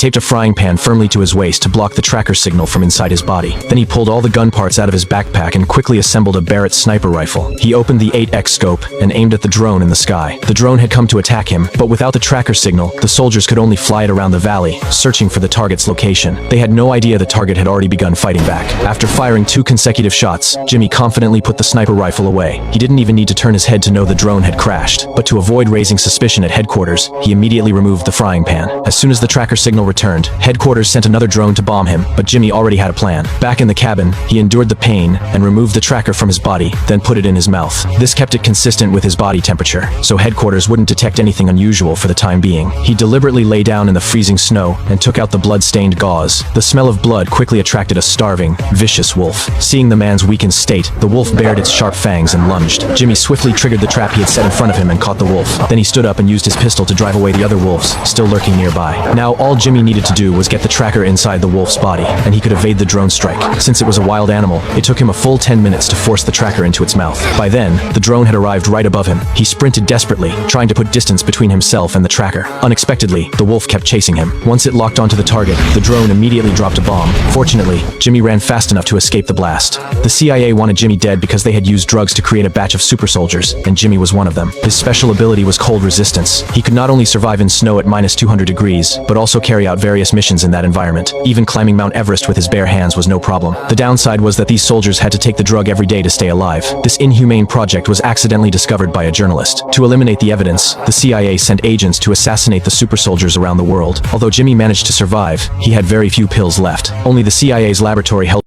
taped a frying pan firmly to his waist to block the tracker signal from inside his body. Then he pulled all the gun parts out of his backpack and quickly assembled a Barrett sniper rifle. He opened the 8x scope and aimed at the drone in the sky. The drone had come to attack him, but without the tracker signal, the soldiers could only fly it around the valley, searching for the target's location. They had no idea the target had already begun fighting back. After firing 2 consecutive shots, Jimmy confidently put the sniper rifle away. He didn't even need to turn his head to know the drone had crashed, but to avoid raising suspicion at headquarters, he immediately removed the frying pan. As soon as the tracker signal returned, headquarters sent another drone to bomb him, but Jimmy already had a plan. Back in the cabin, he endured the pain and removed the tracker from his body, then put it in his mouth. This kept it consistent with his body temperature, so headquarters wouldn't detect anything unusual for the time being. He deliberately lay down in the freezing snow and took out the blood-stained gauze. The smell of blood quickly attracted a starving, vicious wolf. Seeing the man's weakened state, the wolf bared its sharp fangs and lunged. Jimmy swiftly triggered the trap he had set in front of him and caught the wolf. Then he stood up and used his pistol to drive away the other wolves, still lurking nearby. Now all Jimmy needed to do was get the tracker inside the wolf's body, and he could evade the drone strike. Since it was a wild animal, it took him a full 10 minutes to force the tracker into its mouth. By then, the drone had arrived right above him. He sprinted desperately, trying to put distance between himself and the tracker. Unexpectedly, the wolf kept chasing him. Once it locked onto the target, the drone immediately dropped a bomb. Fortunately, Jimmy ran fast enough to escape the blast. The CIA wanted Jimmy dead because they had used drugs to create a batch of super soldiers, and Jimmy was one of them. His special ability was cold resistance. He could not only survive in snow at minus 200 degrees, but also carry out various missions in that environment. Even climbing Mount Everest with his bare hands was no problem. The downside was that these soldiers had to take the drug every day to stay alive. This inhumane project was accidentally discovered by a journalist. To eliminate the evidence, the CIA sent agents to assassinate the super soldiers around the world. Although Jimmy managed to survive, he had very few pills left. Only the CIA's laboratory held